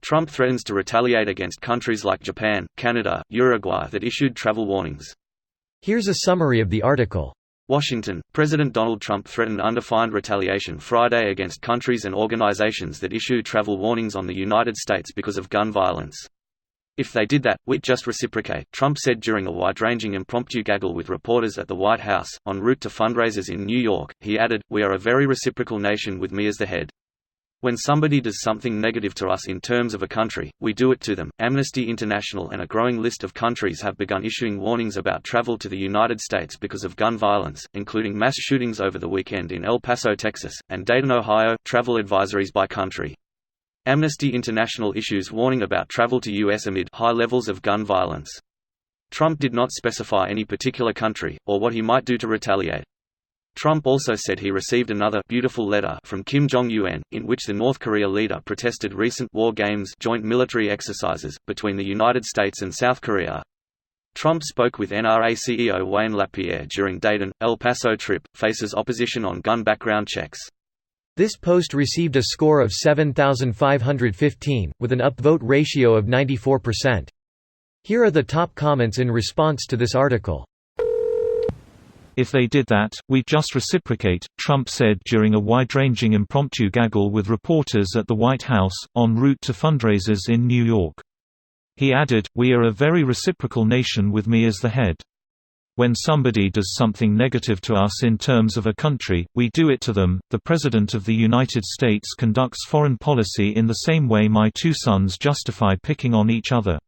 Trump threatens to retaliate against countries like Japan, Canada, Uruguay that issued travel warnings. Here's a summary of the article. Washington, President Donald Trump threatened undefined retaliation Friday against countries and organizations that issue travel warnings on the United States because of gun violence. "If they did that, we'd just reciprocate," Trump said during a wide-ranging impromptu gaggle with reporters at the White House, en route to fundraisers in New York. He added, "We are a very reciprocal nation with me as the head. When somebody does something negative to us in terms of a country, we do it to them." Amnesty International and a growing list of countries have begun issuing warnings about travel to the United States because of gun violence, including mass shootings over the weekend in El Paso, Texas, and Dayton, Ohio. Travel advisories by country. Amnesty International issues warning about travel to U.S. amid high levels of gun violence. Trump did not specify any particular country, or what he might do to retaliate. Trump also said he received another beautiful letter from Kim Jong-un, in which the North Korea leader protested recent war games, joint military exercises, between the United States and South Korea. Trump spoke with NRA CEO Wayne LaPierre during Dayton, El Paso trip, faces opposition on gun background checks. This post received a score of 7,515, with an upvote ratio of 94%. Here are the top comments in response to this article. "If they did that, we'd just reciprocate," Trump said during a wide-ranging impromptu gaggle with reporters at the White House, en route to fundraisers in New York. He added, "We are a very reciprocal nation with me as the head. When somebody does something negative to us in terms of a country, we do it to them." The President of the United States conducts foreign policy in the same way my two sons justify picking on each other.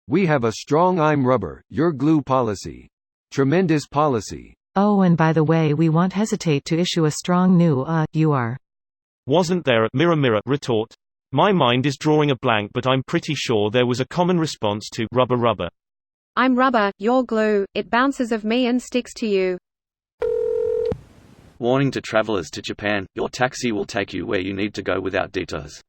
"We have a strong I'm rubber, you're glue policy. Tremendous policy. Oh, and by the way, we won't hesitate to issue a strong new you are. Wasn't there a mirror mirror retort? My mind is drawing a blank, but I'm pretty sure there was a common response to rubber rubber. I'm rubber, you're glue, it bounces off me and sticks to you." Warning to travelers to Japan, your taxi will take you where you need to go without detours.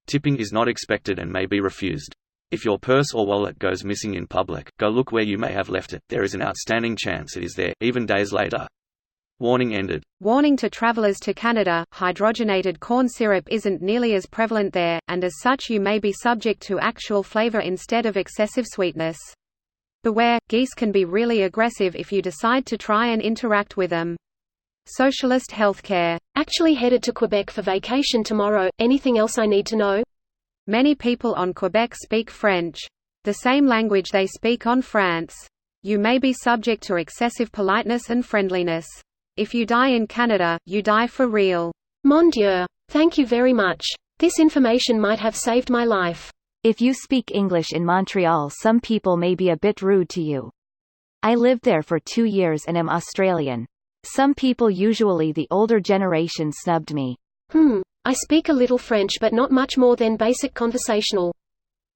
Tipping is not expected and may be refused. If your purse or wallet goes missing in public, go look where you may have left it. There is an outstanding chance it is there, even days later. Warning ended. Warning to travelers to Canada, hydrogenated corn syrup isn't nearly as prevalent there, and as such you may be subject to actual flavor instead of excessive sweetness. Beware, geese can be really aggressive if you decide to try and interact with them. Socialist healthcare. Actually headed to Quebec for vacation tomorrow. Anything else I need to know? Many people on Quebec speak French. The same language they speak on France. You may be subject to excessive politeness and friendliness. If you die in Canada, you die for real. Mon Dieu. Thank you very much. This information might have saved my life. If you speak English in Montreal, some people may be a bit rude to you. I lived there for 2 years and am Australian. Some people, usually the older generation, snubbed me. I speak a little French but not much more than basic conversational.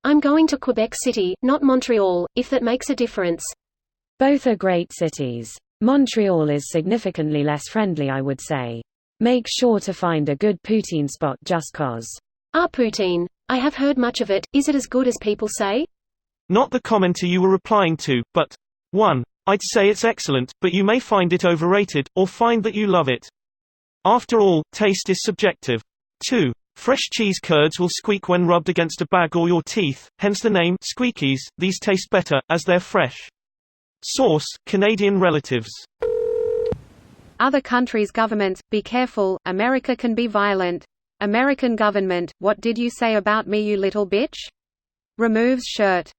I'm going to Quebec City, not Montreal, if that makes a difference. Both are great cities. Montreal is significantly less friendly, I would say. Make sure to find a good poutine spot just cause. Poutine. I have heard much of it. Is it as good as people say? Not the commenter you were replying to, but 1. I'd say it's excellent, but you may find it overrated, or find that you love it. After all, taste is subjective. 2. Fresh cheese curds will squeak when rubbed against a bag or your teeth, hence the name squeakies. These taste better, as they're fresh. Source: Canadian relatives. Other countries' governments, be careful, America can be violent. American government, what did you say about me, you little bitch? Removes shirt.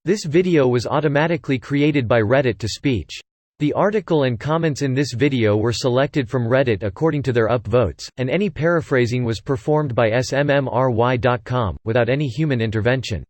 This video was automatically created by Reddit to speech. The article and comments in this video were selected from Reddit according to their upvotes, and any paraphrasing was performed by smmry.com, without any human intervention.